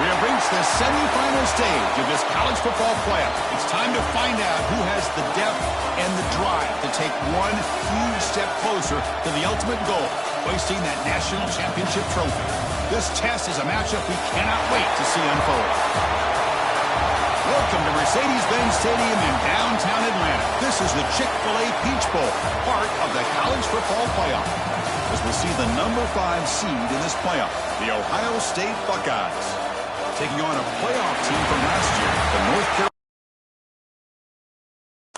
We have reached the semifinal stage of this college football playoff. It's time to find out who has the depth and the drive to take one huge step closer to the ultimate goal, hoisting that national championship trophy. This test is a matchup we cannot wait to see unfold. Welcome to Mercedes-Benz Stadium in downtown Atlanta. This is the Chick-fil-A Peach Bowl, part of the college football playoff. As we'll see the number 5 seed in this playoff, the Ohio State Buckeyes, taking on a playoff team from last year, the North Carolina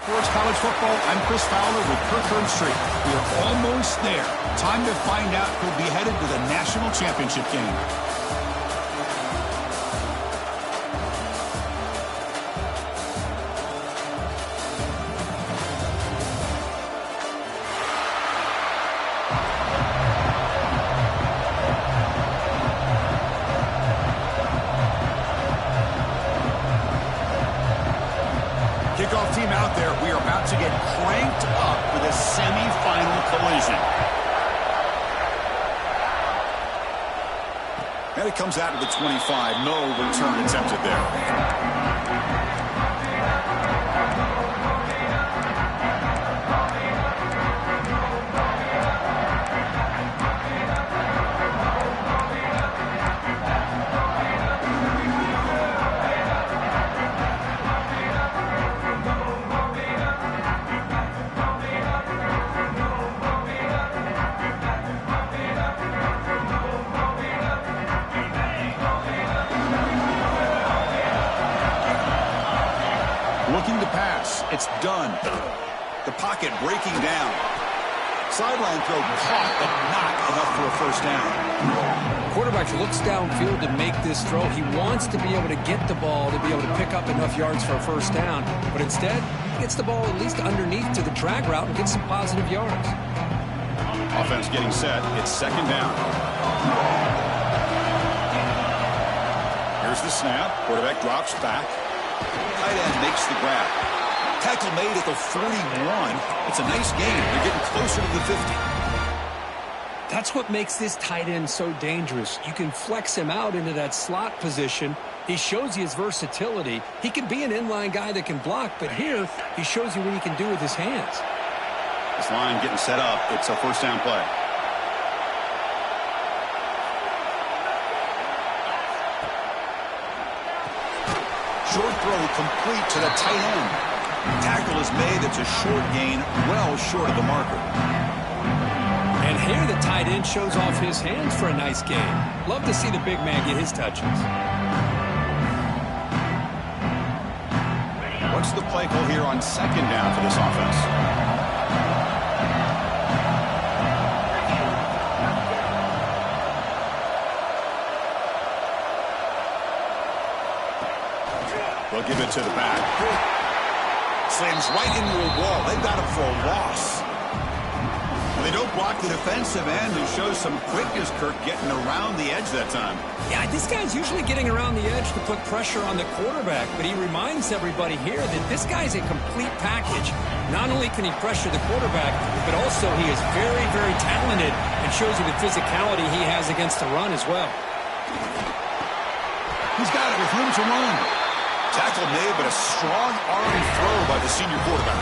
Sports College Football. I'm Chris Fowler with Kirkland Street. We are almost there. Time to find out who'll be headed to the national championship game. Kickoff team out there. We are about to get cranked up for the semifinal collision. And it comes out to the 25. No return attempted there. Looking to pass. It's done. The pocket breaking down. Sideline throw caught, but not enough for a first down. Quarterback looks downfield to make this throw. He wants to be able to get the ball to be able to pick up enough yards for a first down. But instead, he gets the ball at least underneath to the drag route and gets some positive yards. Offense getting set. It's second down. Here's the snap. Quarterback drops back. Tight end makes the grab. Tackle made at the 41. It's a nice gain. They're getting closer to the 50. That's what makes this tight end so dangerous. You can flex him out into that slot position. He shows you his versatility. He can be an inline guy that can block, but here he shows you what he can do with his hands. This line getting set up. It's a first down play. Short throw complete to the tight end. Tackle is made. It's a short gain, well short of the marker. And here the tight end shows off his hands for a nice gain. Love to see the big man get his touches. What's the play call here on second down for this offense? They'll give it to the back. Slams right into a wall. They've got him for a loss. Well, they don't block the defensive end, who shows some quickness, Kirk, getting around the edge that time. Yeah, this guy's usually getting around the edge to put pressure on the quarterback, but he reminds everybody here that this guy's a complete package. Not only can he pressure the quarterback, but also he is very, very talented and shows you the physicality he has against the run as well. He's got it with room to run. Tackle made, but a strong arm throw by the senior quarterback.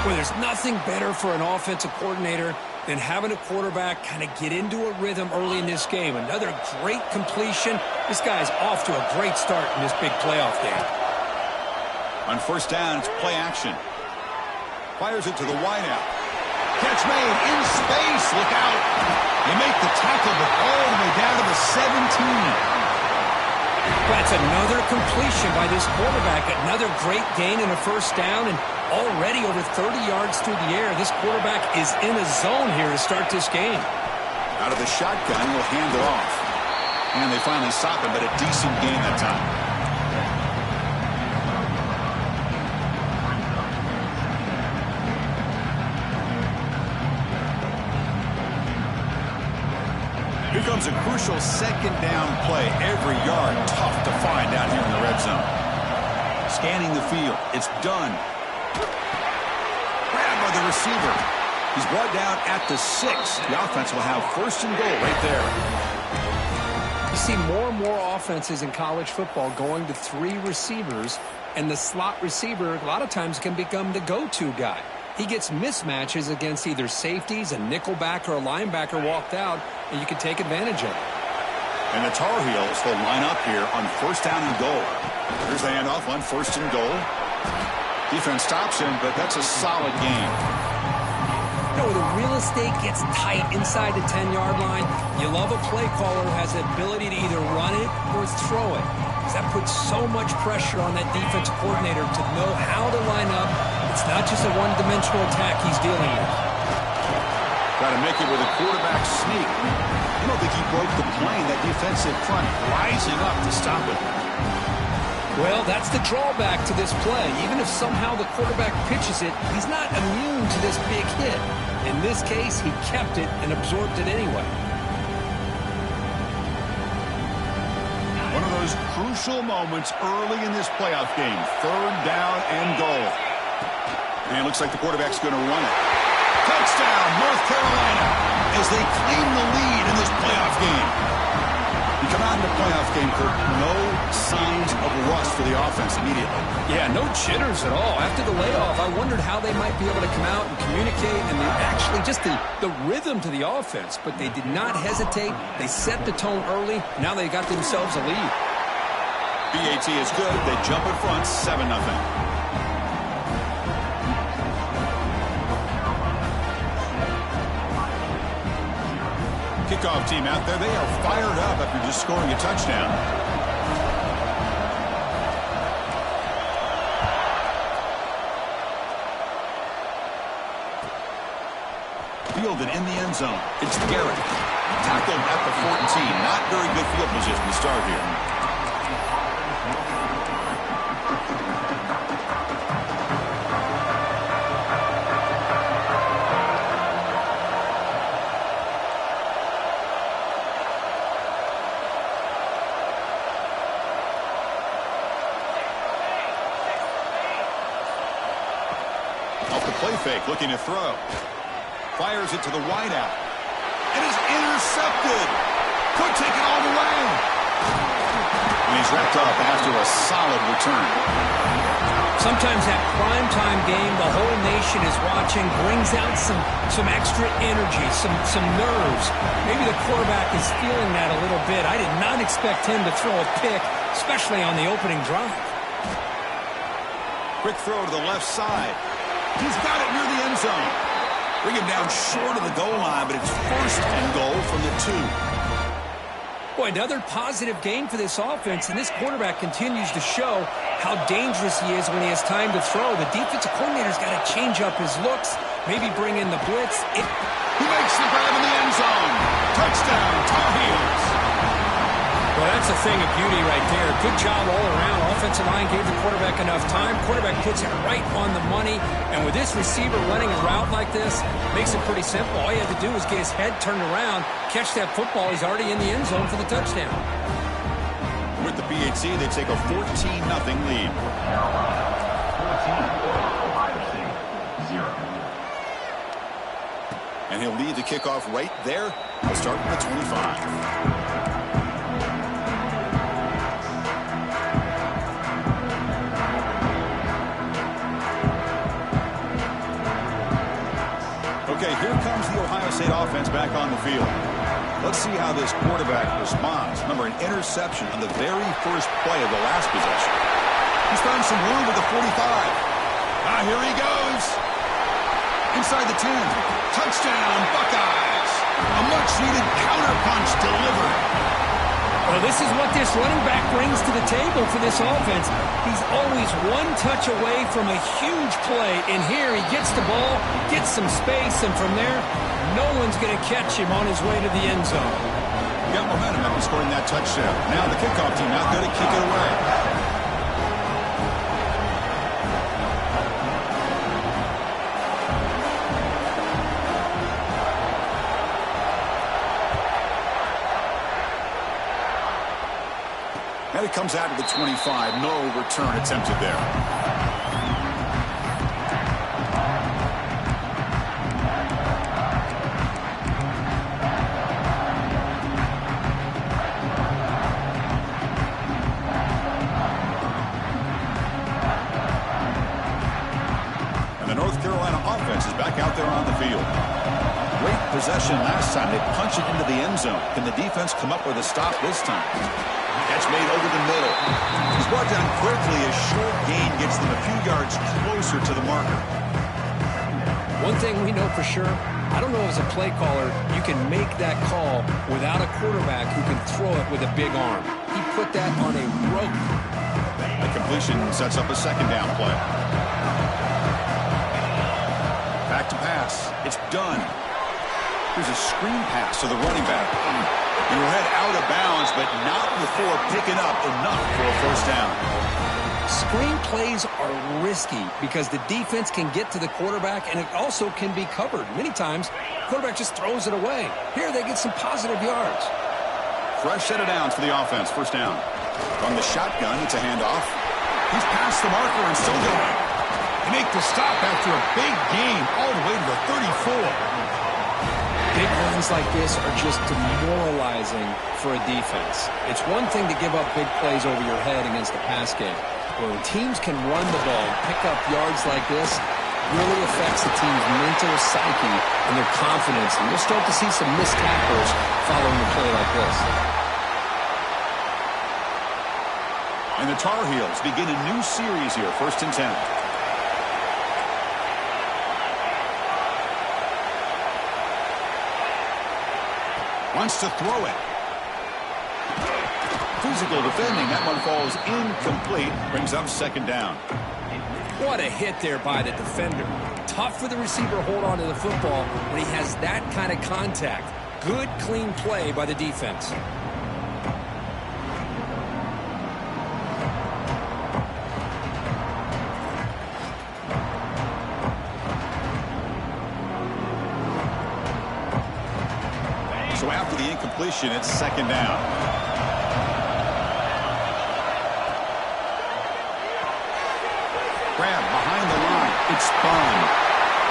Well, there's nothing better for an offensive coordinator than having a quarterback kind of get into a rhythm early in this game. Another great completion. This guy's off to a great start in this big playoff game. On first down, it's play action. Fires it to the wideout. Catch made in space. Look out. They make the tackle, but all the way down to the 17. That's another completion by this quarterback. Another great gain in a first down, and already over 30 yards through the air. This quarterback is in a zone here to start this game. Out of the shotgun, will hand it off. And they finally stop him, but a decent gain that time. Here comes a crucial second down play. Every yard tough to find out here in the red zone. Scanning the field. It's done. Grabbed by the receiver. He's brought down at the 6. The offense will have first and goal right there. You see more and more offenses in college football going to 3 receivers, and the slot receiver a lot of times can become the go-to guy. He gets mismatches against either safeties, a nickelback, or a linebacker walked out, and you can take advantage of it. And the Tar Heels will line up here on 1st down and goal. Here's the handoff on 1st and goal. Defense stops him, but that's a solid game. You know, when the real estate gets tight inside the 10-yard line, you love a play caller who has the ability to either run it or throw it. Because that puts so much pressure on that defensive coordinator to know how to line up. It's not just a one-dimensional attack he's dealing with. Got to make it with a quarterback sneak. I don't think he broke the plane. That defensive front rising up to stop it. Well, that's the drawback to this play. Even if somehow the quarterback pitches it, he's not immune to this big hit. In this case, he kept it and absorbed it anyway. One of those crucial moments early in this playoff game. 3rd down and goal. And it looks like the quarterback's going to run it. Touchdown, North Carolina, as they claim the lead in this playoff game. You come out in the playoff game, Kirk, no signs of rust for the offense immediately. Yeah, no jitters at all. After the layoff, I wondered how they might be able to come out and communicate and actually just the rhythm to the offense. But they did not hesitate. They set the tone early. Now they got themselves a lead. BAT is good. They jump in front, 7-0. Kickoff team out there. They are fired up after just scoring a touchdown. Fielded in the end zone. It's Garrett. Tackled at the 14. Not very good field position to start here. Play fake, looking to throw. Fires it to the wideout. It is intercepted. Could take it all the way. And he's wrapped up after a solid return. Sometimes that primetime game, the whole nation is watching, brings out some extra energy, some nerves. Maybe the quarterback is feeling that a little bit. I did not expect him to throw a pick, especially on the opening drive. Quick throw to the left side. He's got it near the end zone. Bring him down short of the goal line, but it's 1st and goal from the 2. Boy, another positive game for this offense, and this quarterback continues to show how dangerous he is when he has time to throw. The defensive coordinator's got to change up his looks, maybe bring in the blitz. He makes the grab in the end zone. Touchdown, Tar Heels. Well, that's a thing of beauty right there. Good job all around. Offensive line gave the quarterback enough time. Quarterback puts it right on the money. And with this receiver running a route like this, makes it pretty simple. All you have to do is get his head turned around, catch that football. He's already in the end zone for the touchdown. With the BAT, they take a 14-0 lead. And he'll lead the kickoff right there. He'll start at the 25. Okay, here comes the Ohio State offense back on the field. Let's see how this quarterback responds. Remember, an interception on the very first play of the last possession. He's found some room with the 45. Here he goes. Inside the 10. Touchdown, Buckeyes. A much-needed counterpunch delivered. Well, this is what this running back brings to the table for this offense. He's always one touch away from a huge play. And here he gets the ball, gets some space, and from there, no one's going to catch him on his way to the end zone. Got momentum after scoring that touchdown. Now the kickoff team out there to kick it away. And it comes out to the 25. No return attempted there. possession last time. They punch it into the end zone. Can the defense come up with a stop this time? Catch made over the middle. He's brought down quickly. A short gain gets them a few yards closer to the marker. One thing we know for sure, I don't know as a play caller, you can make that call without a quarterback who can throw it with a big arm. He put that on a rope. That completion sets up a second down play. Back to pass. It's done. Here's a screen pass to the running back. He will head out of bounds, but not before picking up enough for a first down. Screen plays are risky because the defense can get to the quarterback, and it also can be covered. Many times, the quarterback just throws it away. Here, they get some positive yards. Fresh set of downs for the offense. First down. From the shotgun, it's a handoff. He's past the marker and still going. They make the stop after a big gain all the way to the 34. Big runs like this are just demoralizing for a defense. It's one thing to give up big plays over your head against the pass game. When teams can run the ball and pick up yards like this, really affects the team's mental psyche and their confidence. And you'll start to see some missed tackles following a play like this. And the Tar Heels begin a new series here, 1st and 10. Wants to throw it. Physical defending. That one falls incomplete. Brings up second down. What a hit there by the defender. Tough for the receiver to hold on to the football when he has that kind of contact. Good, clean play by the defense. So after the incompletion, it's second down. Grab behind the line. It's spun.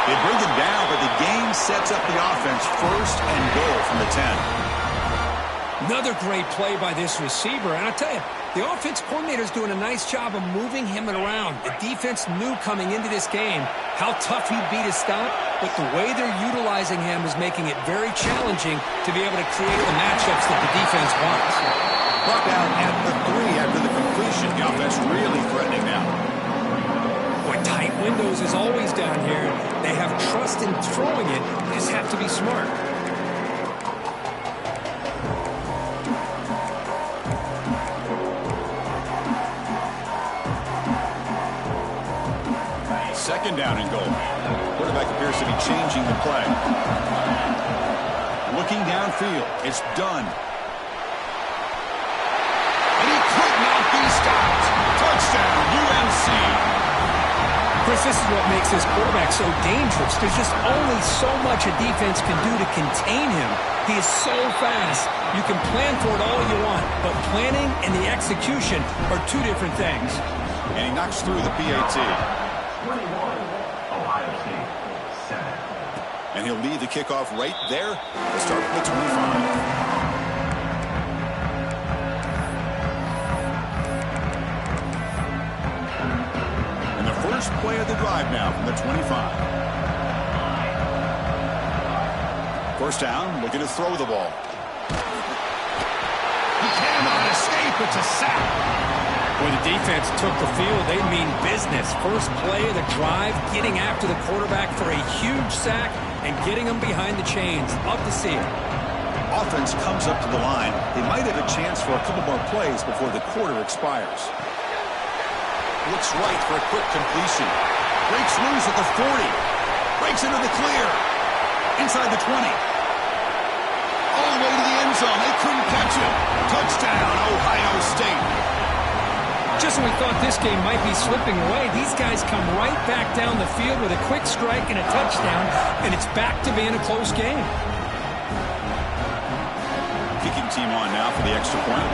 They bring him down, but the gain sets up the offense. 1st and goal from the 10. Another great play by this receiver. And I tell you, the offense coordinator is doing a nice job of moving him around. The defense knew coming into this game how tough he'd be to stop, but the way they're utilizing him is making it very challenging to be able to create the matchups that the defense wants. Brought down at the 3 after the completion. The offense really threatening now. Boy, tight windows is always down here. They have trust in throwing it. They just have to be smart. Second down and goal. Quarterback appears to be changing the play. Looking downfield. It's done. And he could not be stopped. Touchdown, UNC. Chris, this is what makes this quarterback so dangerous. There's just only so much a defense can do to contain him. He is so fast. You can plan for it all you want, but planning and the execution are two different things. And he knocks through the PAT. And he'll lead the kickoff right there. We'll start from the 25. And the first play of the drive now from the 25. First down, looking to throw the ball. He cannot escape. It's a sack. When the defense took the field, they mean business. First play of the drive, getting after the quarterback for a huge sack and getting him behind the chains. Love to see it. Offense comes up to the line. They might have a chance for a couple more plays before the quarter expires. Looks right for a quick completion. Breaks loose at the 40. Breaks into the clear. Inside the 20. All the way to the end zone. They couldn't catch him. Touchdown, Ohio State. Just when we thought this game might be slipping away, these guys come right back down the field with a quick strike and a touchdown, and it's back to being a close game. Kicking team on now for the extra point.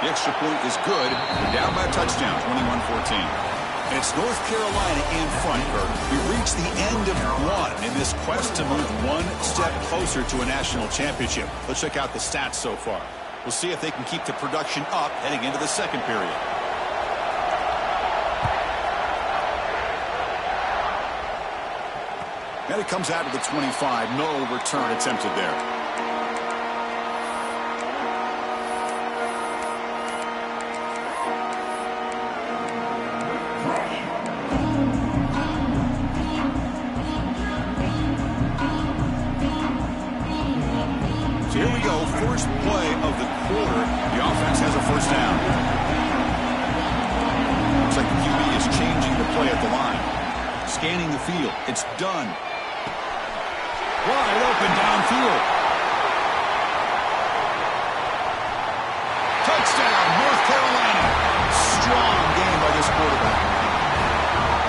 The extra point is good. They're down by a touchdown, 21-14. And it's North Carolina in front, Kurt. We've reached the end of one in this quest to move one step closer to a national championship. Let's check out the stats so far. We'll see if they can keep the production up heading into the second period. And it comes out to the 25. No return attempted there. So here we go. First play of the quarter. The offense has a first down. Looks like the QB is changing the play at the line. Scanning the field. It's done. Wide open downfield. Touchdown, North Carolina. Strong game by this quarterback.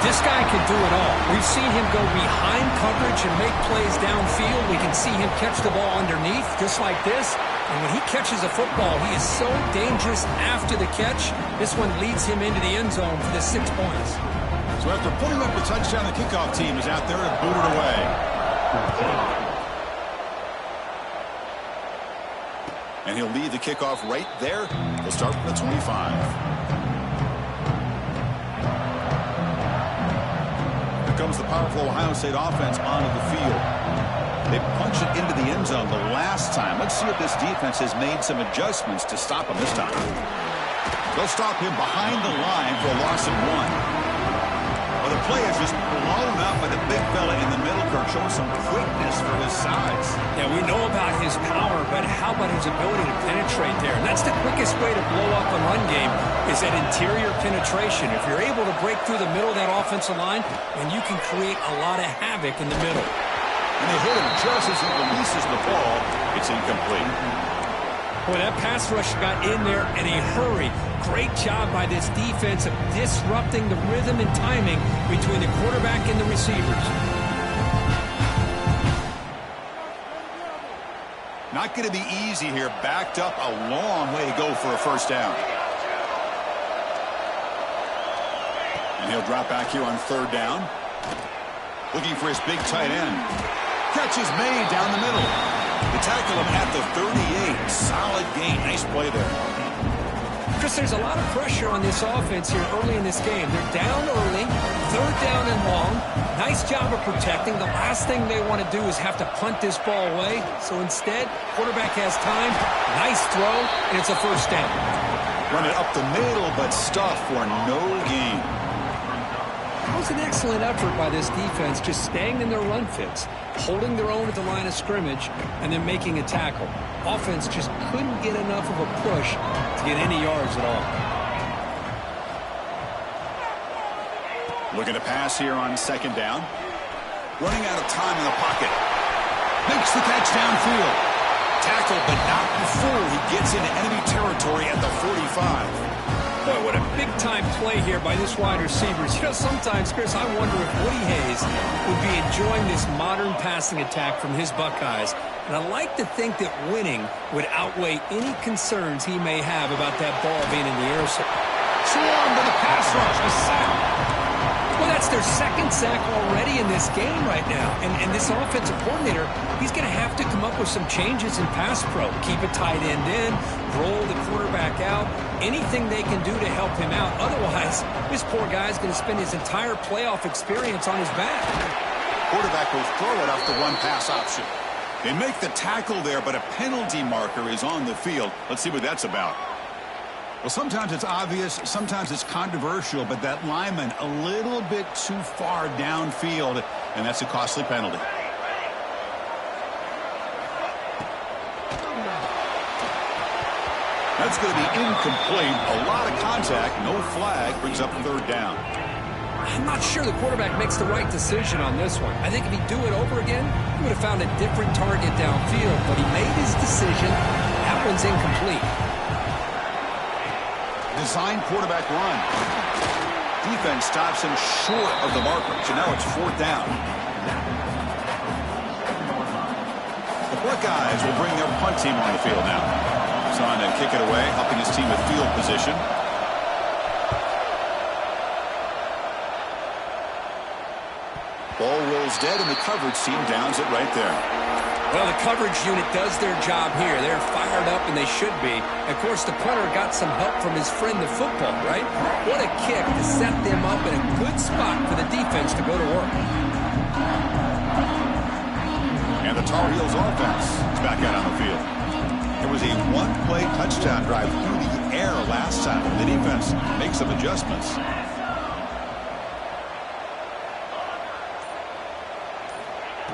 This guy can do it all. We've seen him go behind coverage and make plays downfield. We can see him catch the ball underneath, just like this. And when he catches a football, he is so dangerous after the catch. This one leads him into the end zone for the 6 points. So after putting up the touchdown, the kickoff team is out there to boot it away. And he'll lead the kickoff right there. He'll start from the 25. Here comes the powerful Ohio State offense onto the field. They punched it into the end zone the last time. Let's see if this defense has made some adjustments to stop him this time. They'll stop him behind the line for a loss of 1. Well, the play is just blown up by the big fella in the middle, Kirk, showing some quickness for his size. Yeah, we know about his power, but how about his ability to penetrate there? And that's the quickest way to blow up a run game is that interior penetration. If you're able to break through the middle of that offensive line, then you can create a lot of havoc in the middle. And they hit him just as he releases the ball. It's incomplete. Boy, that pass rush got in there in a hurry. Great job by this defense of disrupting the rhythm and timing between the quarterback and the receivers. Not going to be easy here. Backed up a long way to go for a first down. And he'll drop back here on 3rd down. Looking for his big tight end. Catch is made down the middle. They tackle him at the 38. Solid gain. Nice play there. Chris, there's a lot of pressure on this offense here early in this game. They're down early, 3rd down and long. Nice job of protecting. The last thing they want to do is have to punt this ball away. So instead, quarterback has time. Nice throw, and it's a first down. Run it up the middle, but stuffed for no gain. That was an excellent effort by this defense, just staying in their run fits, holding their own at the line of scrimmage, and then making a tackle. Offense just couldn't get enough of a push to get any yards at all. Looking to pass here on 2nd down. Running out of time in the pocket. Makes the catch downfield. Tackled, but not before he gets into enemy territory at the 45. Boy, what a big-time play here by this wide receivers. You know, sometimes, Chris, I wonder if Woody Hayes would be enjoying this modern passing attack from his Buckeyes. And I like to think that winning would outweigh any concerns he may have about that ball being in the air. Swarmed by the pass rush, a sack. Well, that's their 2nd sack already in this game right now. And this offensive coordinator, he's going to have to come up with some changes in pass pro. Keep a tight end in, roll the quarterback out, anything they can do to help him out. Otherwise, this poor guy's going to spend his entire playoff experience on his back. Quarterback will throw it off the run-pass option. They make the tackle there, but a penalty marker is on the field. Let's see what that's about. Well, sometimes it's obvious, sometimes it's controversial, but that lineman a little bit too far downfield, and that's a costly penalty. That's going to be incomplete. A lot of contact, no flag, brings up 3rd down. I'm not sure the quarterback makes the right decision on this one. I think if he'd do it over again, he would have found a different target downfield, but he made his decision. That one's incomplete. Design quarterback run. Defense stops him short of the marker, so now it's 4th down. The Buckeyes will bring their punt team on the field now. He's on to kick it away, helping his team with field position. Ball rolls dead, and the coverage team downs it right there. Well, the coverage unit does their job here. They're fired up, and they should be. Of course, the punter got some help from his friend, the football, right? What a kick to set them up in a good spot for the defense to go to work. And the Tar Heels offense is back out on the field. It was a one-play touchdown drive through the air last time. The defense makes some adjustments.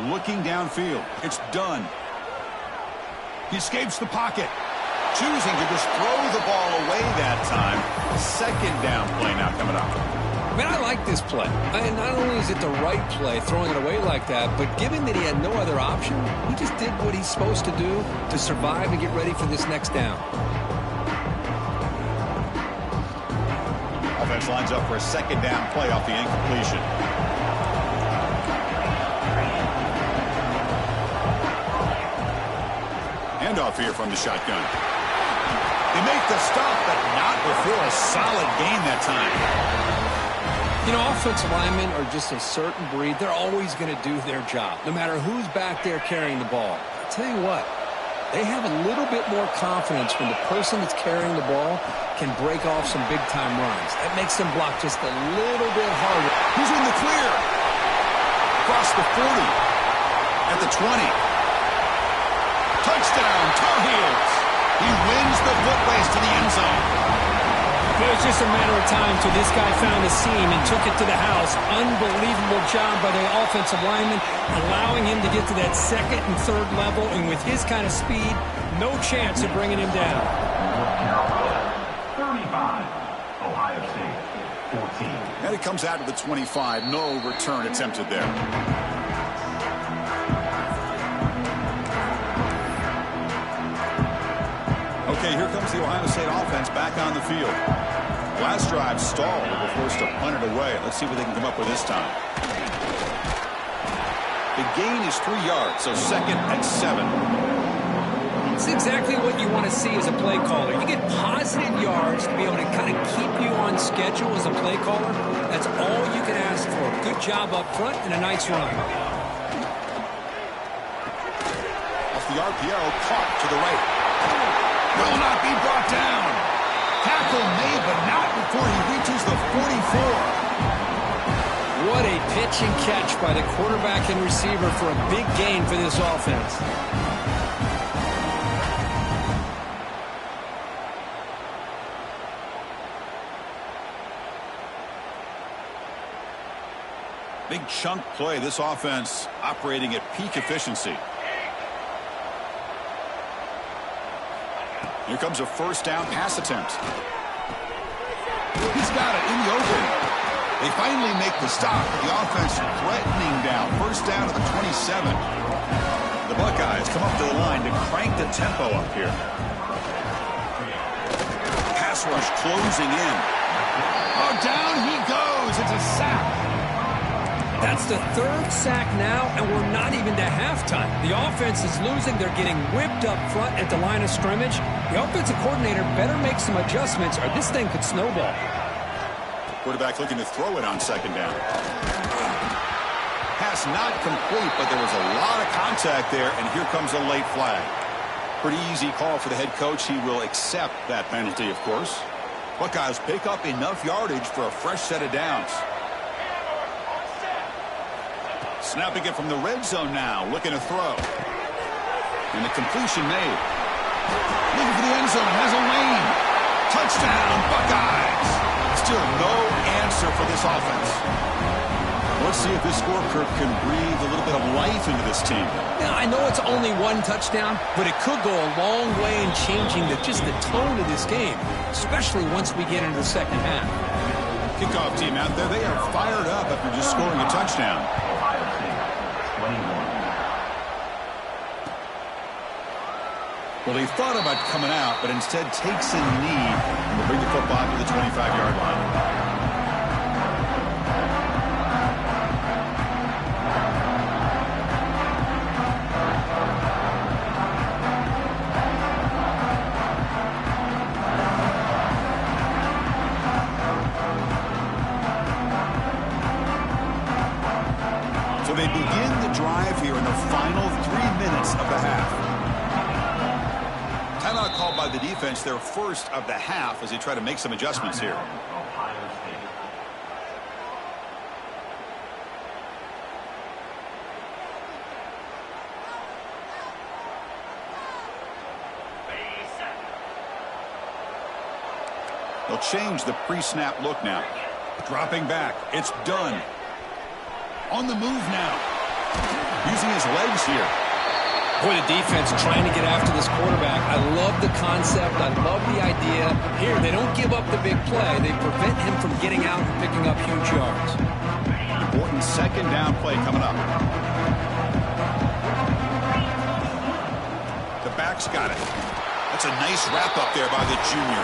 Looking downfield. It's done. He escapes the pocket. Choosing to just throw the ball away that time. Second down play now coming up. Man, I like this play. And not only is it the right play, throwing it away like that, but given that he had no other option, he just did what he's supposed to do to survive and get ready for this next down. Offense lines up for a second down play off the incompletion. Handoff here from the shotgun. They make the stop, but not before a solid gain that time. You know, offensive linemen are just a certain breed. They're always going to do their job, no matter who's back there carrying the ball. I'll tell you what, they have a little bit more confidence when the person that's carrying the ball can break off some big-time runs. That makes them block just a little bit harder. Who's in the clear? Across the 40. At the 20. Touchdown, Tar Heels. He wins the foot race to the end zone. It was just a matter of time till this guy found a seam and took it to the house. Unbelievable job by the offensive lineman, allowing him to get to that second and third level, and with his kind of speed, no chance of bringing him down. 35, Ohio State, 14. And it comes out to the 25. No return attempted there. Okay, here comes the Ohio State offense back on the field. Last drive stalled. They were forced to punt it away. Let's see what they can come up with this time. The gain is 3 yards, so second and 7. It's exactly what you want to see as a play caller. You get positive yards to be able to kind of keep you on schedule as a play caller. That's all you can ask for. Good job up front and a nice run. Off the RPO, caught to the right. Will not be brought down. Tackle made, but not before he reaches the 44. What a pitch and catch by the quarterback and receiver for a big gain for this offense. Big chunk play. This offense operating at peak efficiency. Here comes a first down pass attempt. He's got it in the open. They finally make the stop. The offense threatening down. First down to the 27. The Buckeyes come up to the line to crank the tempo up here. Pass rush closing in. Oh, down he goes. It's a sack. That's the third sack now, and we're not even to halftime. The offense is losing. They're getting whipped up front at the line of scrimmage. The offensive coordinator better make some adjustments, or this thing could snowball. Quarterback looking to throw it on second down. Pass not complete, but there was a lot of contact there, and here comes a late flag. Pretty easy call for the head coach. He will accept that penalty, of course. Buckeyes pick up enough yardage for a fresh set of downs. Snapping it from the red zone now, looking to throw. And the completion made. Looking for the end zone, has a lane. Touchdown, Buckeyes. Still no answer for this offense. Let's see if this scorecard can breathe a little bit of life into this team. Now, I know it's only one touchdown, but it could go a long way in changing just the tone of this game, especially once we get into the second half. Kickoff team out there, they are fired up after just scoring a touchdown. Well, he thought about coming out, but instead takes a knee and will bring the football to the 25-yard line. So they begin the drive here in the final 3 minutes of the half. Timeout called by the defense, their first of the half, as they try to make some adjustments here. They'll change the pre-snap look now. Dropping back. It's done. On the move now. Using his legs here. Boy, the defense trying to get after this quarterback. I love the concept. I love the idea. Here, they don't give up the big play. They prevent him from getting out and picking up huge yards. Important second down play coming up. The back's got it. That's a nice wrap-up there by the junior.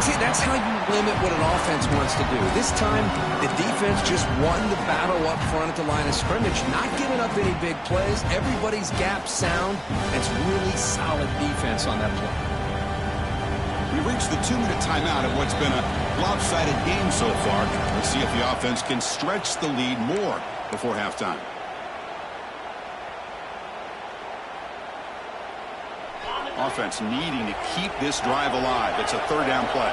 See, that's how you limit what an offense wants to do. This time, the defense just won the battle up front at the line of scrimmage, not giving up any big plays. Everybody's gap sound. It's really solid defense on that play. We reached the 2-minute timeout of what's been a lopsided game so far. Let's see if the offense can stretch the lead more before halftime. Offense needing to keep this drive alive. It's a third down play.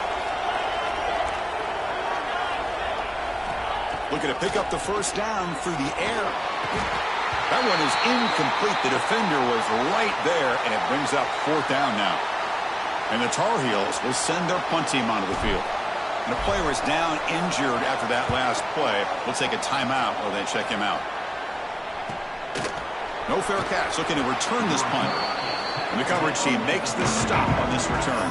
Looking to pick up the first down through the air. That one is incomplete. The defender was right there, and it brings up fourth down now. And the Tar Heels will send their punt team onto the field. And the player is down injured after that last play. We'll take a timeout while they check him out. No fair catch. Looking to return this punt. And the coverage team makes the stop on this return.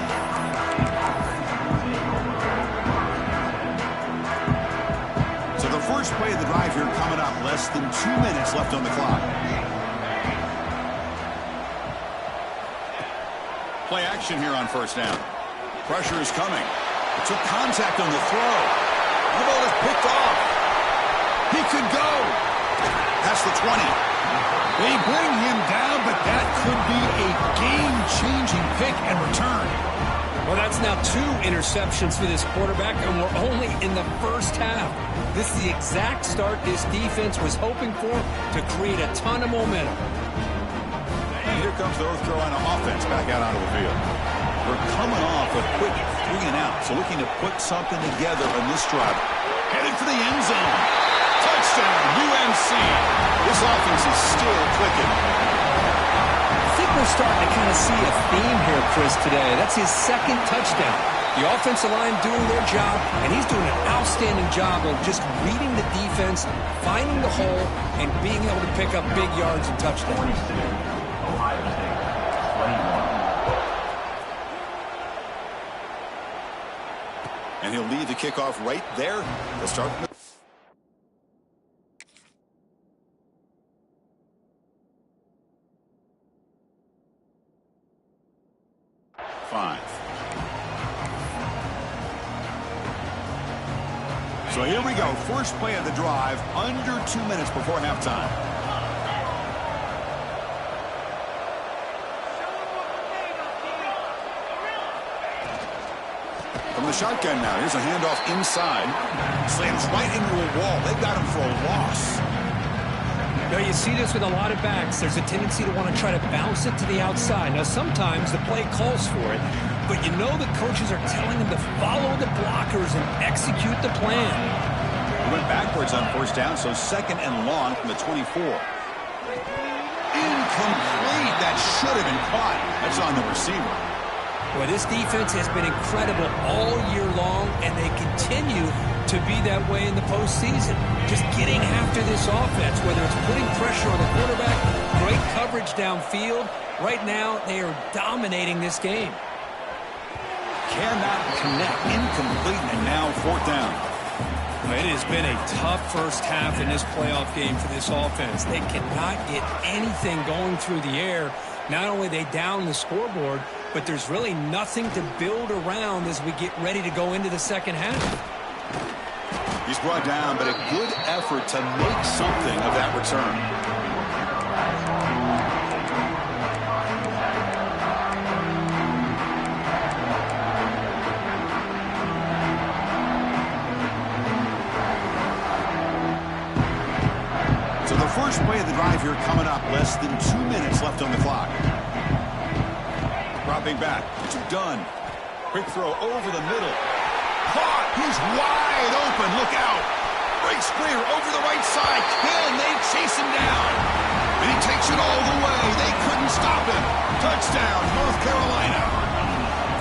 So the first play of the drive here coming up. Less than 2 minutes left on the clock. Play action here on first down. Pressure is coming. It took contact on the throw. The ball is picked off. He could go. Past the 20. They bring him down, but that could be a game-changing pick and return. Well, that's now 2 interceptions for this quarterback, and we're only in the first half. This is the exact start this defense was hoping for to create a ton of momentum. And here comes the North Carolina offense back out onto the field. We're coming off a quick 3 and out, so looking to put something together on this drive. Headed for the end zone. Touchdown, UNC. This offense is still clicking. I think we're starting to kind of see a theme here, Chris, today. That's his second touchdown. The offensive line doing their job, and he's doing an outstanding job of just reading the defense, finding the hole, and being able to pick up big yards and touchdowns. 26, Ohio State, 21. And he'll lead the kickoff right there. They'll start. 5. So here we go. First play of the drive. Under 2 minutes before halftime. From the shotgun now. Here's a handoff inside. Slams right into a wall. They got him for a loss. Now, you see this with a lot of backs. There's a tendency to want to try to bounce it to the outside. Now, sometimes the play calls for it, but you know the coaches are telling them to follow the blockers and execute the plan. He went backwards on first down, so second and long from the 24. Incomplete. That should have been caught. That's on the receiver. Well, this defense has been incredible all year long, and they continue to be that way in the postseason. Just getting after this offense, whether it's putting pressure on the quarterback, great coverage downfield. Right now, they are dominating this game. Cannot connect. Incomplete, and now fourth down. Well, it has been a tough first half in this playoff game for this offense. They cannot get anything going through the air. Not only they down the scoreboard, but there's really nothing to build around as we get ready to go into the second half. He's brought down, but a good effort to make something of that return. So the first play of the drive here coming up. Less than 2 minutes left on the clock. Dropping back. It's done. Quick throw over the middle. Caught. He's wide open. Look out. Breaks clear over the right side. Can they chase him down? And he takes it all the way. They couldn't stop him. Touchdown, North Carolina.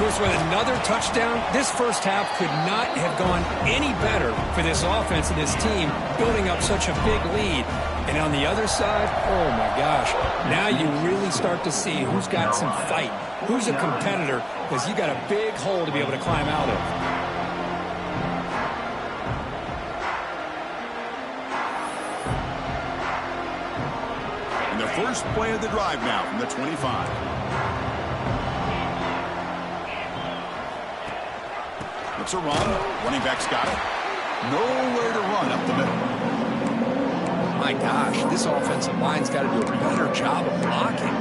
Chris, with another touchdown, this first half could not have gone any better for this offense and this team, building up such a big lead. And on the other side, oh my gosh, now you really start to see who's got some fight, who's a competitor, because you got a big hole to be able to climb out of. And the first play of the drive now from the 25. It's a run. Running back's got it. Nowhere to run up the middle. My gosh, this offensive line's got to do a better job of blocking.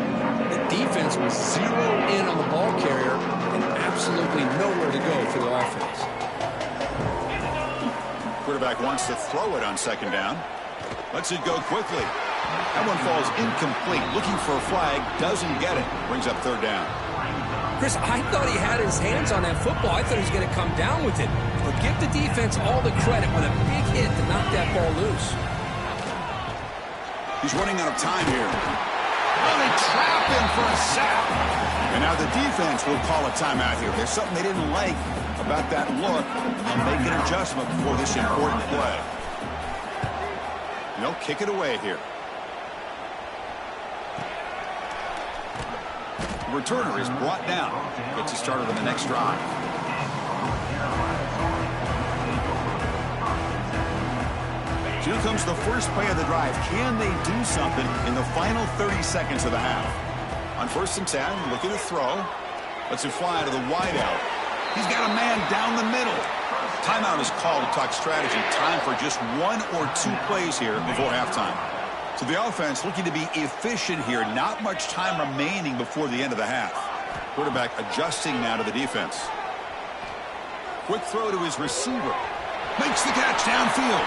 The defense was zeroed in on the ball carrier and absolutely nowhere to go for the offense. Quarterback wants to throw it on second down. Lets it go quickly. That one falls incomplete. Looking for a flag. Doesn't get it. Brings up third down. Chris, I thought he had his hands on that football. I thought he was going to come down with it. But give the defense all the credit with a big hit to knock that ball loose. He's running out of time here. Oh, they trap him for a sack. And now the defense will call a timeout here. There's something they didn't like about that look. They'll make an adjustment before this important play. And they'll kick it away here. The returner is brought down. Gets us started on the next drive. Here comes the first play of the drive. Can they do something in the final 30 seconds of the half? On 1st and 10, looking to throw. Lets it fly to the wideout. He's got a man down the middle. Timeout is called to talk strategy. Time for just 1 or 2 plays here before halftime. So the offense looking to be efficient here. Not much time remaining before the end of the half. Quarterback adjusting now to the defense. Quick throw to his receiver. Makes the catch downfield.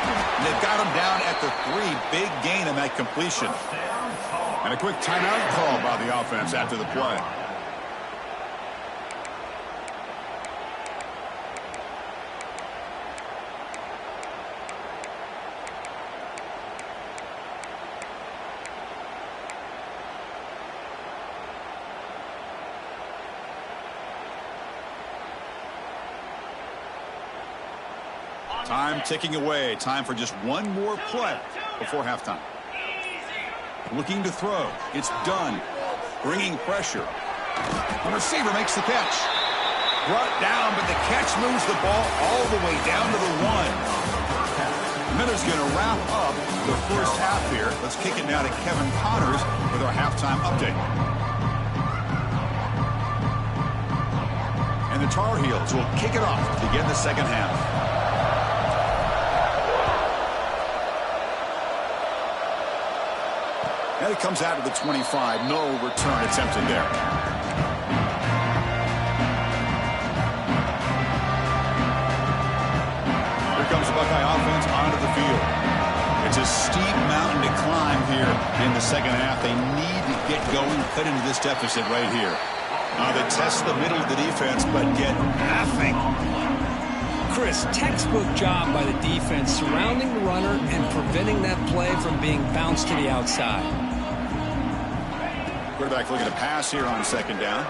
And they've got him down at the 3. Big gain in that completion. And a quick timeout call by the offense after the play. Time ticking away. Time for just one more play before halftime. Looking to throw. It's done. Bringing pressure. The receiver makes the catch. Brought down, but the catch moves the ball all the way down to the 1. Miller's going to wrap up the first half here. Let's kick it now to Kevin Connors with our halftime update. And the Tar Heels will kick it off to begin the second half. And it comes out to the 25. No return attempted there. Here comes the Buckeye offense onto the field. It's a steep mountain to climb here in the second half. They need to get going, cut into this deficit right here. They test the middle of the defense, but get nothing. Chris, textbook job by the defense surrounding the runner and preventing that play from being bounced to the outside. Quarterback looking to pass here on second down.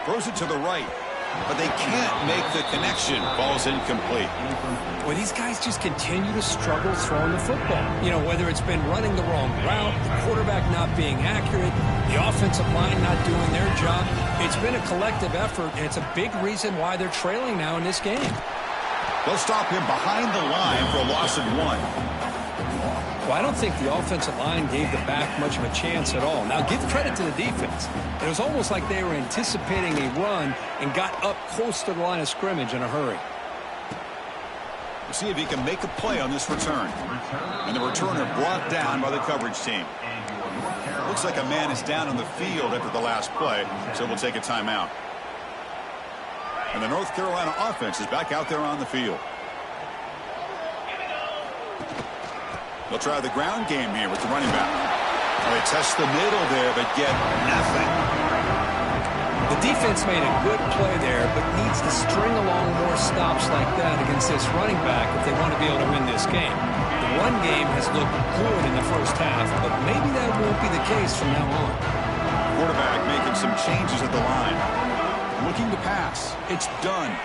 Throws it to the right, but they can't make the connection. Ball's incomplete. Well, these guys just continue to struggle throwing the football. You know, whether it's been running the wrong route, the quarterback not being accurate, the offensive line not doing their job. It's been a collective effort, and it's a big reason why they're trailing now in this game. They'll stop him behind the line for a loss of 1. Well, I don't think the offensive line gave the back much of a chance at all. Now, give credit to the defense. It was almost like they were anticipating a run and got up close to the line of scrimmage in a hurry. We'll see if he can make a play on this return. And the returner brought down by the coverage team. Looks like a man is down on the field after the last play, so we'll take a timeout. And the North Carolina offense is back out there on the field. They'll try the ground game here with the running back. They test the middle there, but get nothing. The defense made a good play there, but needs to string along more stops like that against this running back if they want to be able to win this game. The run game has looked good in the first half, but maybe that won't be the case from now on. Quarterback making some changes at the line. looking to pass. It's done.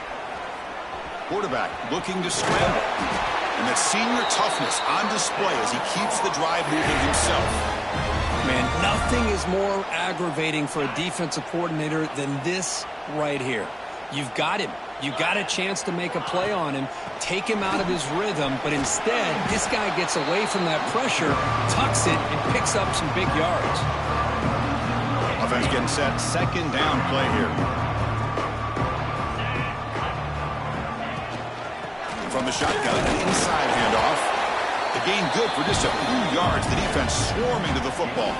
Quarterback looking to scramble. And that senior toughness on display as he keeps the drive moving himself. Man, nothing is more aggravating for a defensive coordinator than this right here. You've got him. You've got a chance to make a play on him, take him out of his rhythm, but instead, this guy gets away from that pressure, tucks it, and picks up some big yards. Offense getting set. Second down play here. From the shotgun, an inside handoff. The gain good for just a few yards. The defense swarming to the football.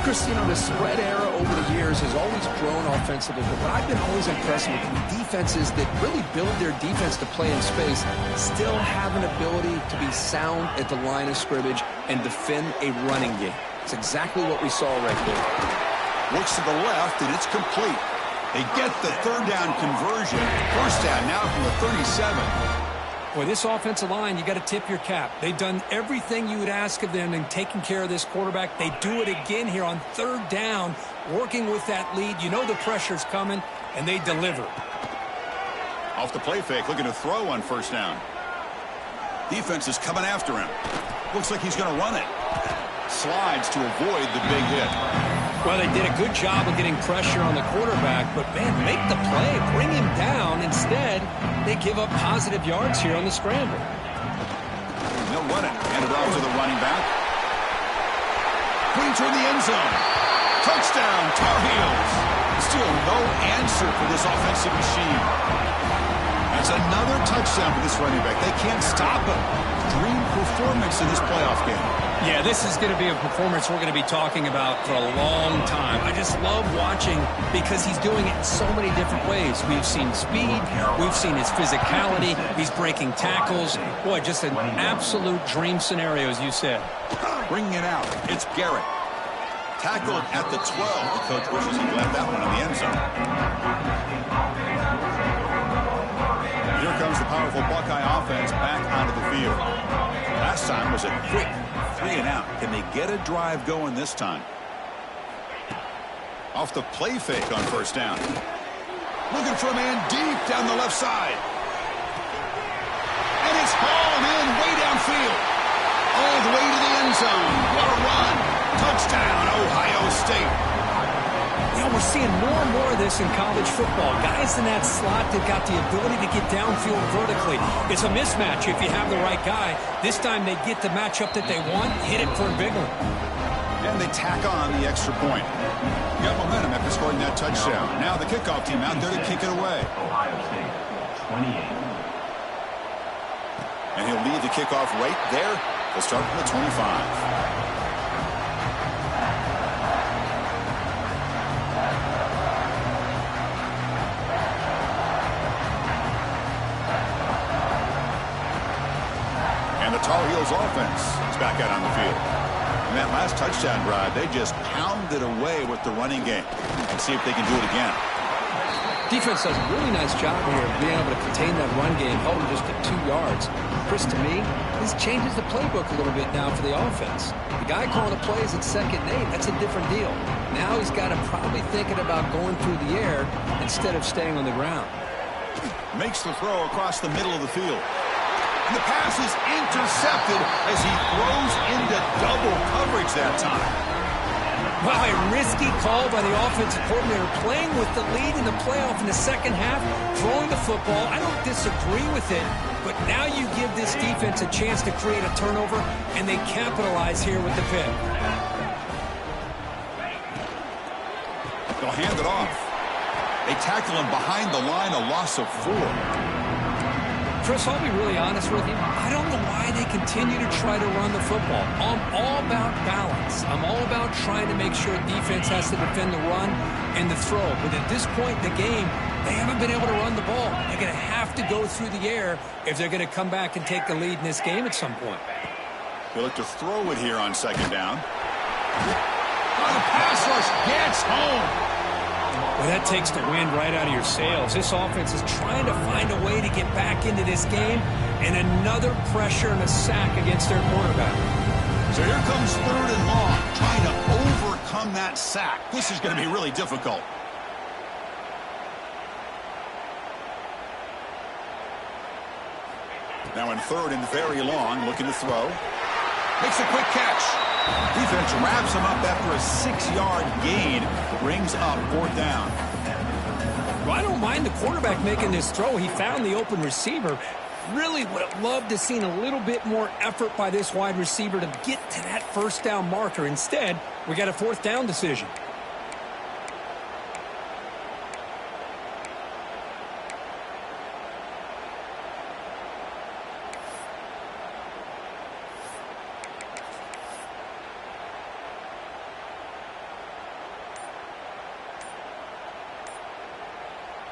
Chris, you know, the spread era over the years has always grown offensively, but what I've been always impressed with defenses that really build their defense to play in space still have an ability to be sound at the line of scrimmage and defend a running game. It's exactly what we saw right there. Looks to the left, and it's complete. They get the third down conversion. First down now from the 37. Boy, this offensive line, you got to tip your cap. They've done everything you would ask of them in taking care of this quarterback. They do it again here on third down, working with that lead. You know the pressure's coming, and they deliver. Off the play fake, looking to throw on first down. Defense is coming after him. Looks like he's going to run it. Slides to avoid the big hit. Well, they did a good job of getting pressure on the quarterback, but, man, make the play, bring him down. Instead, they give up positive yards here on the scramble. They'll run it. Hand it off to the running back. Putting toward the end zone. Touchdown, Tar Heels. Still no answer for this offensive machine. That's another touchdown for this running back. They can't stop him. Dream performance in this playoff game. Yeah, this is going to be a performance we're going to be talking about for a long time. I just love watching because he's doing it in so many different ways. We've seen speed. We've seen his physicality. He's breaking tackles. Boy, just an absolute dream scenario, as you said. Bringing it out. It's Garrett. Tackled at the 12. The coach wishes he left that one in the end zone. Here comes the powerful Buckeye offense back onto the field. Last time was a quick 3-and-out. Can they get a drive going this time? Off the play fake on first down. Looking for a man deep down the left side. And it's hauled in way downfield. All the way to the end zone. What a run. Touchdown, Ohio State. You know, we're seeing more and more of this in college football. Guys in that slot that got the ability to get downfield vertically. It's a mismatch if you have the right guy. This time they get the matchup that they want, hit it for a big one. And they tack on the extra point. Got momentum after scoring that touchdown. Now the kickoff team out there to kick it away. Ohio State, 28. And he'll lead the kickoff right there. They'll start from the 25. Tar Heels offense is back out on the field. In that last touchdown drive, they just pounded away with the running game. And see if they can do it again. Defense does a really nice job here of being able to contain that run game, held them just at 2 yards. Chris, to me, this changes the playbook a little bit now for the offense. The guy calling the plays at 2nd and 8, that's a different deal. Now he's got to probably thinking about going through the air instead of staying on the ground. Makes the throw across the middle of the field. And the pass is intercepted as he throws into double coverage that time. Wow, a risky call by the offensive coordinator, playing with the lead in the playoff in the second half, throwing the football. I don't disagree with it, but now you give this defense a chance to create a turnover, and they capitalize here with the pick. They'll hand it off. They tackle him behind the line, a loss of 4. Chris, I'll be really honest with you. I don't know why they continue to try to run the football. I'm all about balance. I'm all about trying to make sure defense has to defend the run and the throw. But at this point in the game, they haven't been able to run the ball. They're going to have to go through the air if they're going to come back and take the lead in this game at some point. They'll look to throw it here on second down. Oh, the pass rush gets home. Well, that takes the wind right out of your sails. This offense is trying to find a way to get back into this game, and another pressure and a sack against their quarterback. So here comes 3rd and long, trying to overcome that sack. This is going to be really difficult. Now in third and very long, looking to throw. Makes a quick catch. Defense wraps him up after a 6-yard gain. Brings up fourth down. Well, I don't mind the quarterback making this throw. He found the open receiver. Really would have loved to seen a little bit more effort by this wide receiver to get to that first down marker. Instead, we got a fourth down decision.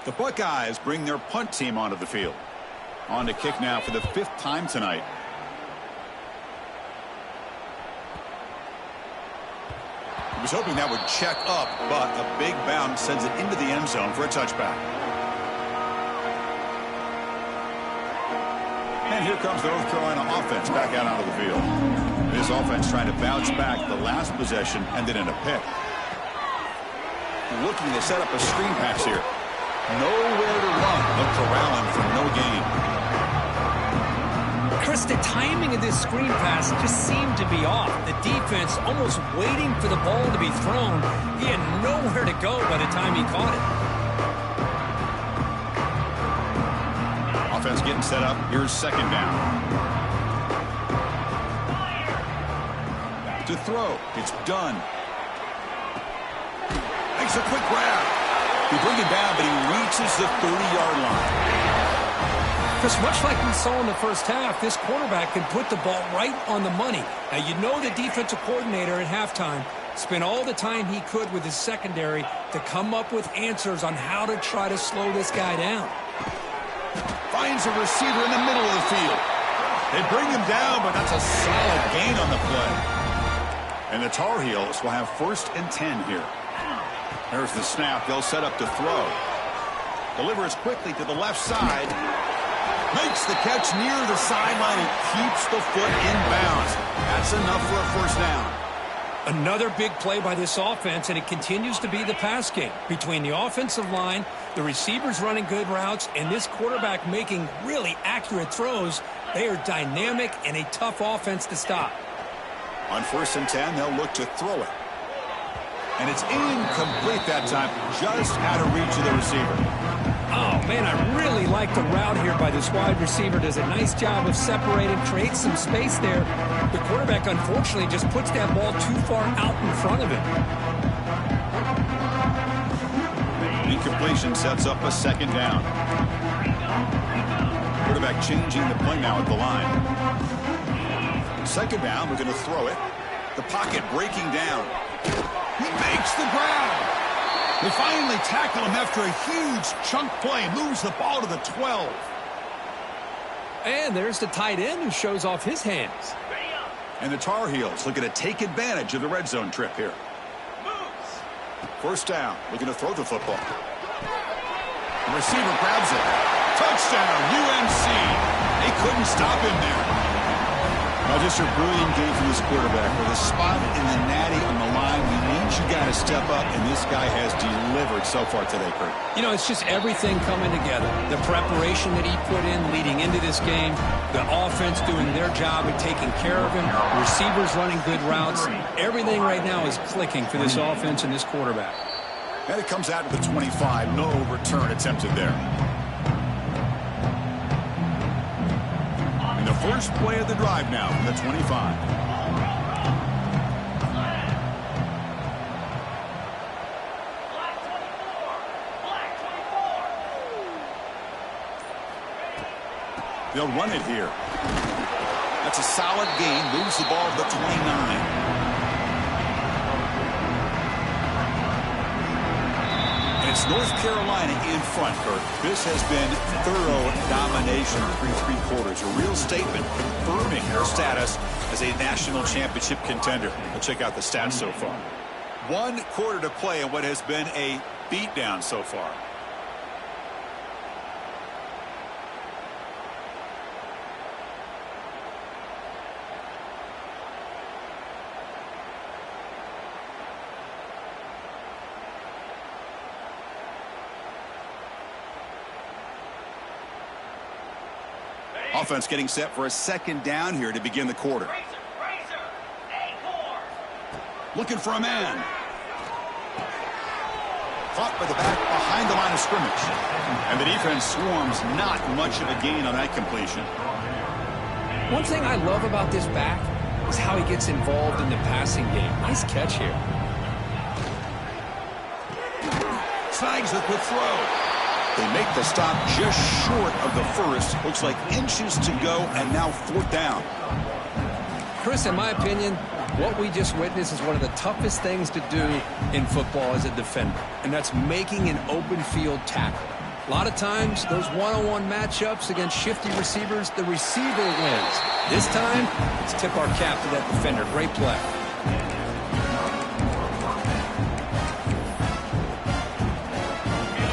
The Buckeyes bring their punt team onto the field. On to kick now for the 5th time tonight. He was hoping that would check up, but a big bounce sends it into the end zone for a touchback. And here comes the North Carolina offense back out onto the field. This offense trying to bounce back the last possession and then in a pick. Looking to set up a screen pass here. Nowhere to run, but corralling for no gain. Chris, the timing of this screen pass just seemed to be off. The defense almost waiting for the ball to be thrown. He had nowhere to go by the time he caught it. Offense getting set up. Here's second down. To throw. It's done. Makes a quick grab. He bring it down, but he reaches the 30-yard line. Chris, much like we saw in the first half, this quarterback can put the ball right on the money. Now, you know the defensive coordinator at halftime spent all the time he could with his secondary to come up with answers on how to try to slow this guy down. Finds a receiver in the middle of the field. They bring him down, but that's a solid gain on the play. And the Tar Heels will have 1st and 10 here. There's the snap. They'll set up to throw. Delivers quickly to the left side. Makes the catch near the sideline and keeps the foot in bounds. That's enough for a first down. Another big play by this offense, and it continues to be the pass game. Between the offensive line, the receivers running good routes, and this quarterback making really accurate throws, they are dynamic and a tough offense to stop. On 1st and 10, they'll look to throw it. And it's incomplete that time, just out of reach of the receiver. Oh, man, I really like the route here by this wide receiver. Does a nice job of separating, creates some space there. The quarterback, unfortunately, just puts that ball too far out in front of him. Incompletion sets up a second down. Quarterback changing the play now at the line. Second down, we're going to throw it. The pocket breaking down. He makes the grab. They finally tackle him after a huge chunk play. Moves the ball to the 12. And there's the tight end who shows off his hands. And the Tar Heels looking to take advantage of the red zone trip here. First down, looking to throw the football. The receiver grabs it. Touchdown, UNC. They couldn't stop him there. Well, just a brilliant game from this quarterback. With a spot in the natty on the line, he means you got to step up, and this guy has delivered so far today, Kurt. You know, it's just everything coming together. The preparation that he put in leading into this game, the offense doing their job at taking care of him, receivers running good routes. Everything right now is clicking for this offense and this quarterback. And it comes out to the 25. No return attempted there. And the first play of the drive now from the 25. They'll run it here. That's a solid gain. Moves the ball to the 29. It's North Carolina in front, Kurt. This has been thorough domination through 3 quarters. A real statement confirming their status as a national championship contender. Let's check out the stats so far. 1 quarter to play in what has been a beatdown so far. Offense getting set for a second down here to begin the quarter. Looking for a man. Caught by the back behind the line of scrimmage. And the defense swarms, not much of a gain on that completion. One thing I love about this back is how he gets involved in the passing game. Nice catch here. Snags the quick throw. They make the stop just short of the first. Looks like inches to go, and now 4th down. Chris, in my opinion, what we just witnessed is one of the toughest things to do in football as a defender, and that's making an open field tackle. A lot of times, those one-on-one matchups against shifty receivers, the receiver wins. This time, let's tip our cap to that defender. Great play.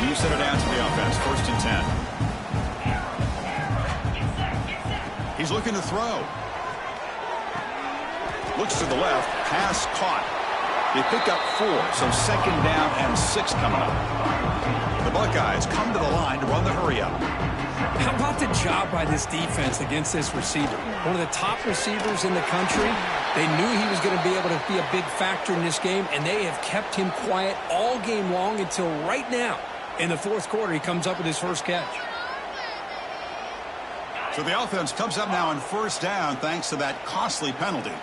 You set it down to the offense. 1st and 10. He's looking to throw. Looks to the left. Pass caught. They pick up 4, so 2nd down and 6 coming up. The Buckeyes come to the line to run the hurry up. How about the job by this defense against this receiver? One of the top receivers in the country. They knew he was going to be able to be a big factor in this game, and they have kept him quiet all game long until right now. In the 4th quarter, he comes up with his first catch. So the offense comes up now on 1st down thanks to that costly penalty.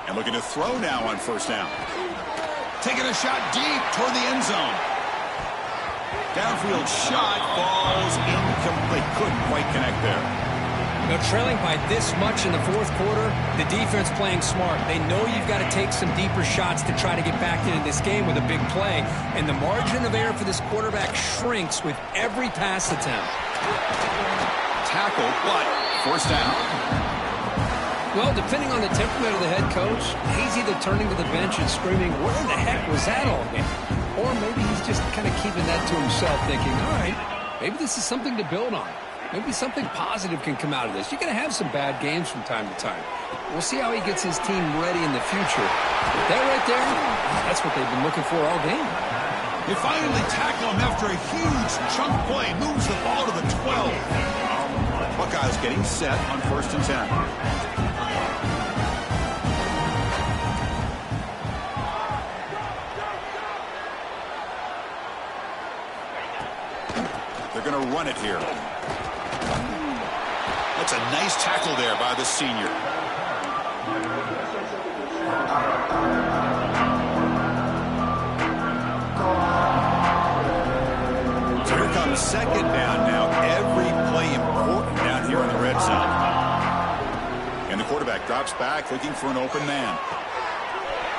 And looking to throw now on 1st down. Taking a shot deep toward the end zone. Downfield shot falls incomplete. Couldn't quite connect there. Now, trailing by this much in the 4th quarter, the defense playing smart. They know you've got to take some deeper shots to try to get back into this game with a big play. And the margin of error for this quarterback shrinks with every pass attempt. Tackle, but 1st down. Well, depending on the temperament of the head coach, he's either turning to the bench and screaming, where in the heck was that all game? Or maybe he's just kind of keeping that to himself, thinking, all right, maybe this is something to build on. Maybe something positive can come out of this. You're going to have some bad games from time to time. We'll see how he gets his team ready in the future. But that right there, that's what they've been looking for all game. They finally tackle him after a huge chunk play. Moves the ball to the 12. Buckeyes getting set on 1st and 10. They're going to run it here. That's a nice tackle there by the senior. So here comes 2nd down now. Every play important down here in the red zone. And the quarterback drops back looking for an open man.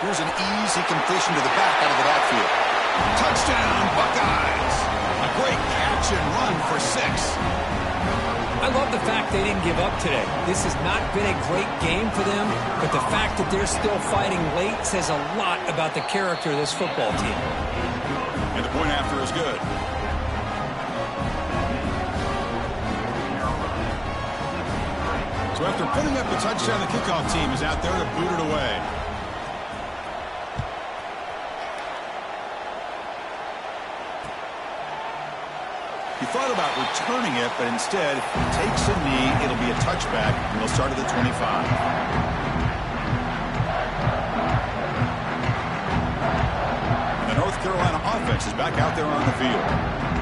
Here's an easy completion to the back out of the backfield. Touchdown, Buckeyes! A great catch and run for 6. I love the fact they didn't give up today. This has not been a great game for them, but the fact that they're still fighting late says a lot about the character of this football team. And the point after is good. So after putting up the touchdown, the kickoff team is out there to boot it away. He thought about returning it, but instead takes a knee. It'll be a touchback, and they'll start at the 25. And the North Carolina offense is back out there on the field.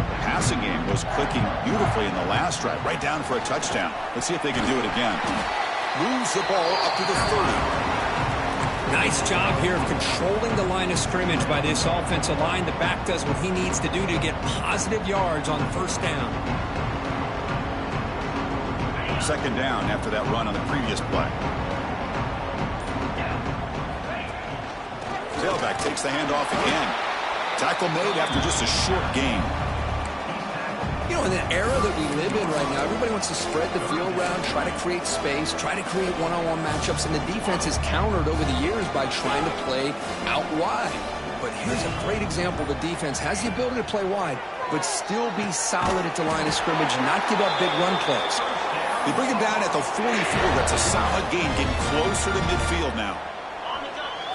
The passing game was clicking beautifully in the last drive, right down for a touchdown. Let's see if they can do it again. Moves the ball up to the 30. Nice job here of controlling the line of scrimmage by this offensive line. The back does what he needs to do to get positive yards on 1st down. 2nd down after that run on the previous play. Tailback takes the handoff again. Tackle made after just a short gain. You know, in the era that we live in right now, everybody wants to spread the field around, try to create space, try to create one-on-one matchups, and the defense has countered over the years by trying to play out wide. But here's a great example. The defense has the ability to play wide, but still be solid at the line of scrimmage, not give up big run plays. They bring him down at the 44. That's a solid gain, getting closer to midfield now.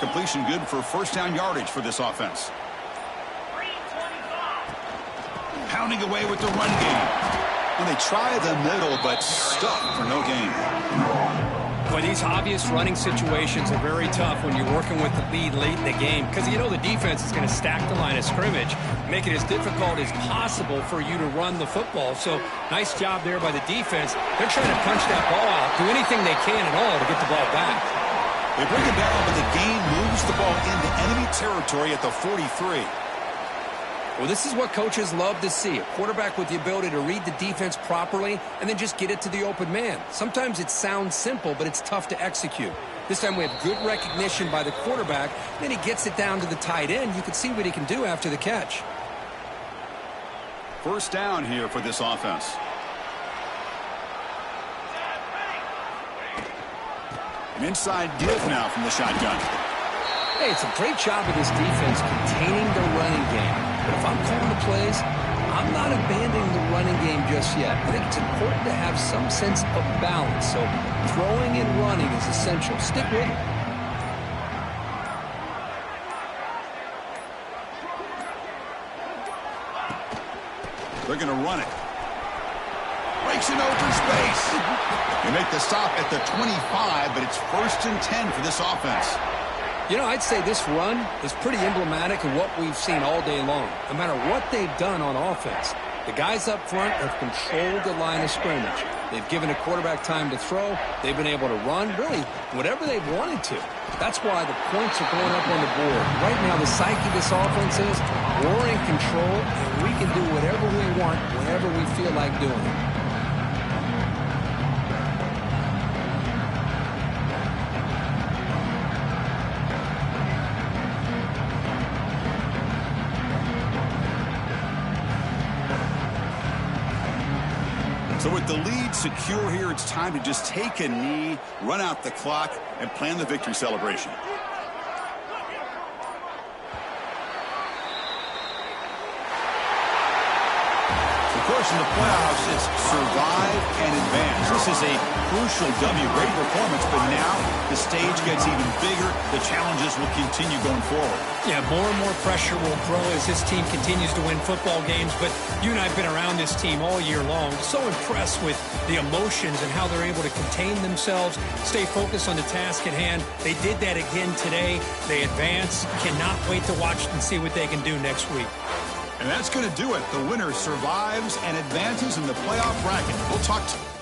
Completion good for 1st down yardage for this offense. pounding away with the run game. When they try the middle, but stuck for no gain. Boy, these obvious running situations are very tough when you're working with the lead late in the game because you know the defense is going to stack the line of scrimmage, make it as difficult as possible for you to run the football. So nice job there by the defense. They're trying to punch that ball out, do anything they can at all to get the ball back. They bring it down, but the game moves the ball into enemy territory at the 43. Well, this is what coaches love to see, a quarterback with the ability to read the defense properly and then just get it to the open man. Sometimes it sounds simple, but it's tough to execute. This time we have good recognition by the quarterback, then he gets it down to the tight end. You can see what he can do after the catch. First down here for this offense. An inside give now from the shotgun. Hey, it's a great job of this defense containing the running game. But if I'm calling the plays, I'm not abandoning the running game just yet. I think it's important to have some sense of balance. So throwing and running is essential. Stick with it. They're going to run it. Breaks an open space. They make the stop at the 25, but it's 1st and 10 for this offense. You know, I'd say this run is pretty emblematic of what we've seen all day long. No matter what they've done on offense, the guys up front have controlled the line of scrimmage. They've given a quarterback time to throw. They've been able to run, really, whatever they've wanted to. That's why the points are going up on the board. Right now, the psyche of this offense is we're in control, and we can do whatever we want whenever we feel like doing it. So with the lead secure here, it's time to just take a knee, run out the clock, and plan the victory celebration. Of course, in the playoffs, it's survive and advance. This is a crucial W. Great performance, but now the stage gets even bigger. The challenges will continue going forward. Yeah, more and more pressure will grow as this team continues to win football games. But you and I have been around this team all year long. So impressed with the emotions and how they're able to contain themselves, stay focused on the task at hand. They did that again today. They advance. Cannot wait to watch and see what they can do next week. And that's going to do it. The winner survives and advances in the playoff bracket. We'll talk to you.